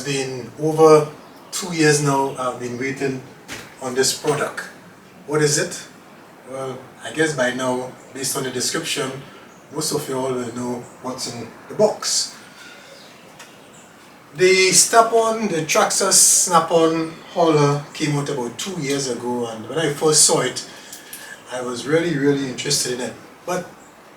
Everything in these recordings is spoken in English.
has been over 2 years now. I've been waiting on this product. What is it? Well, I guess by now, based on the description, most of you all will know what's in the box. The Snap-on, the Traxxas Snap-on hauler came out about 2 years ago, and when I first saw it, I was really interested in it. But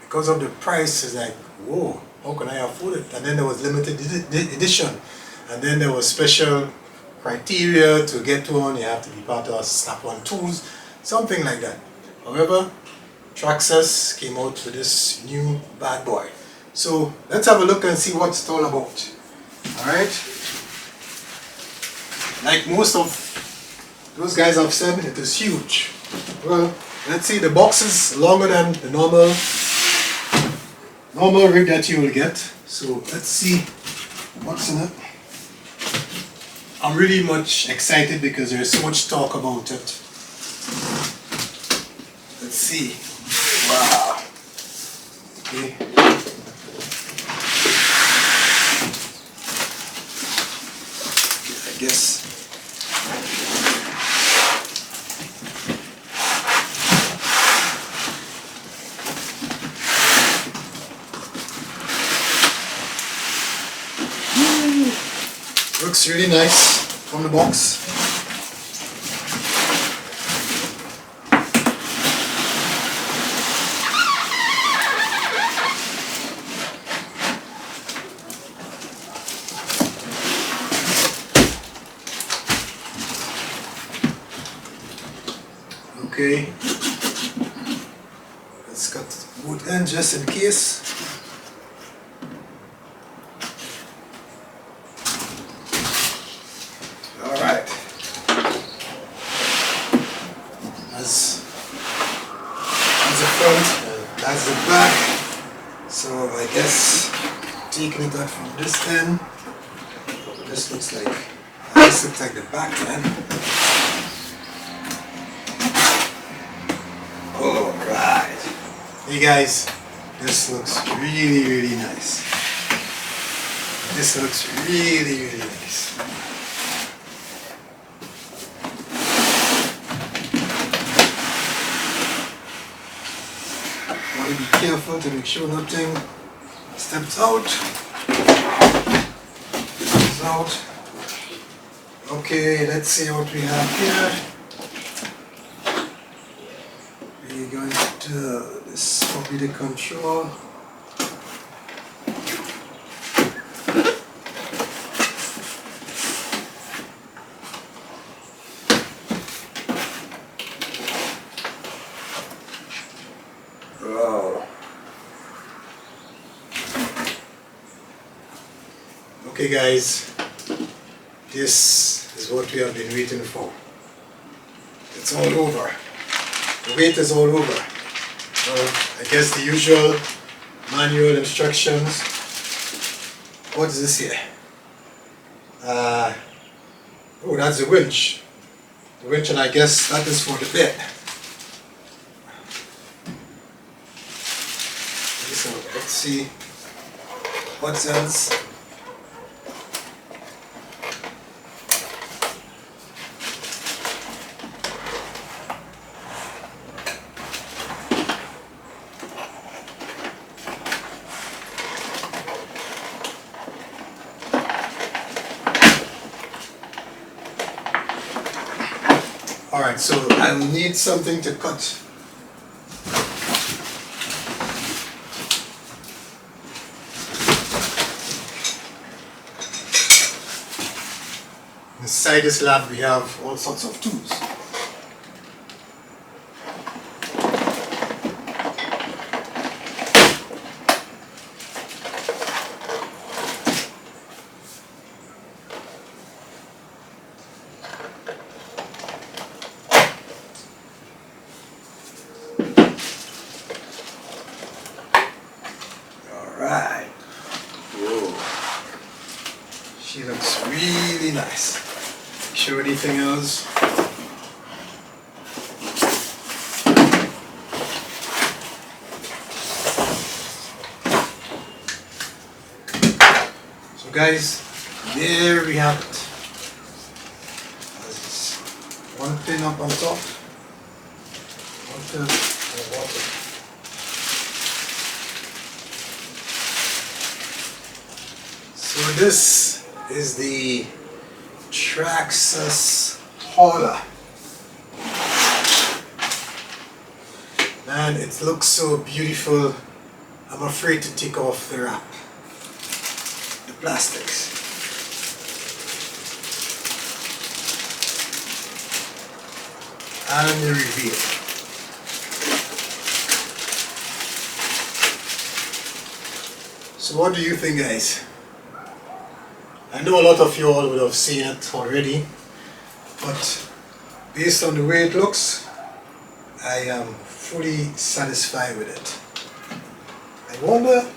because of the price, it's like, whoa, how can I afford it? And then there was limited edition, and then there was special criteria to get one. You have to be part of Snap-on tools, something like that. However, Traxxas came out with this new bad boy. So let's have a look and see what it's all about. Alright, like most of those guys have said, it is huge. Well, let's see, the box is longer than the normal rig that you will get. So let's see what's in it. I'm really much excited because there is so much talk about it. Let's see. Wow. Okay. I guess. Looks really nice from the box. Okay, let's cut both ends just in case. Alright, that's the front and that's the back. So I guess taking it out from this end, this looks like the back end. Alright, hey guys, this looks really nice. This looks really nice. Want to be careful to make sure nothing steps out. Comes out. Okay, let's see what we have here. We're going to, this is probably the control. Wow. Okay guys, this is what we have been waiting for. It's all over. The wait is all over. I guess the usual manual instructions. What is this here? Oh, that's the winch. The winch, and I guess that is for the bed. So let's see what else. Alright, so I will need something to cut. Inside this lab we have all sorts of tools. Alright. Whoa. She looks really nice. Show anything else? So guys, there we have it. There's one pin up on top, one pin on the bottom. So this is the Traxxas hauler. Man, it looks so beautiful. I'm afraid to take off the wrap, the plastics. And the reveal. So what do you think, guys? I know a lot of you all would have seen it already, but based on the way it looks, I am fully satisfied with it. I wonder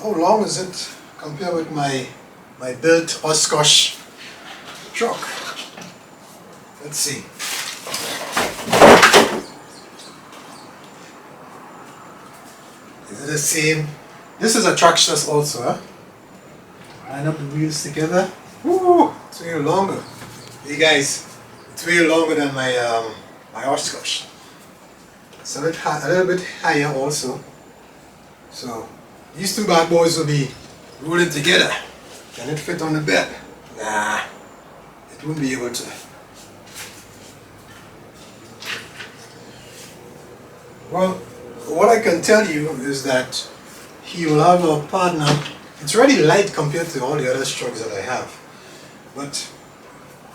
how long is it compared with my built Oshkosh truck. Let's see. Is it the same? This is a Traxxas also, huh? Line up the wheels together. Woo! It's way longer. Hey guys, it's way longer than my my Oshkosh. It's a little bit higher also. So these two bad boys will be rolling together. Can it fit on the bed? Nah, it won't be able to. Well, what I can tell you is that he will have a partner. It's already light compared to all the other trucks that I have. But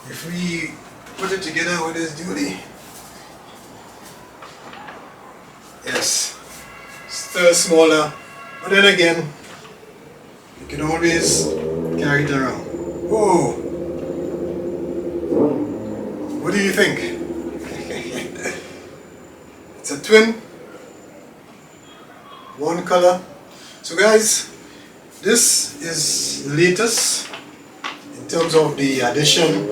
if we put it together with this duty, yes, still smaller, but then again, you can always carry it around. Whoa! What do you think? It's a twin, one color. So guys, this is the latest in terms of the addition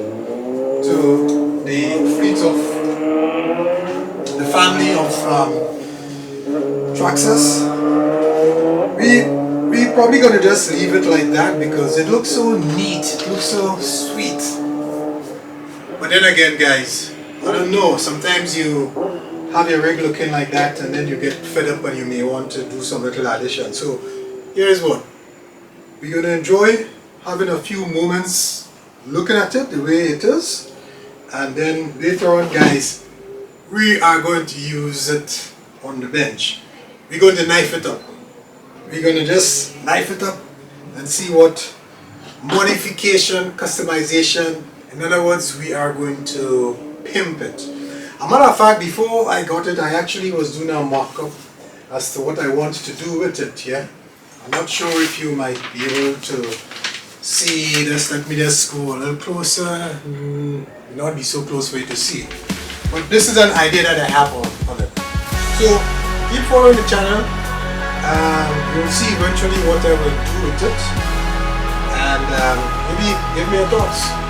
to the fleet of the family of Traxxas. We probably gonna just leave it like that because it looks so neat, it looks so sweet. But then again, guys, I don't know, sometimes you have your rig looking like that and then you get fed up and you may want to do some little addition. So here's what we're going to enjoy, having a few moments looking at it the way it is, and then later on, guys, we are going to use it on the bench. We're going to knife it up. We're going to just knife it up and see what modification, customization, in other words, we are going to pimp it. A matter of fact, before I got it, I actually was doing a mock-up as to what I want to do with it, yeah? I'm not sure if you might be able to see this. Let me just go a little closer. Not be so close for you to see. But this is an idea that I have on it. So, keep following the channel. You'll see eventually what I will do with it. And maybe give me your thoughts.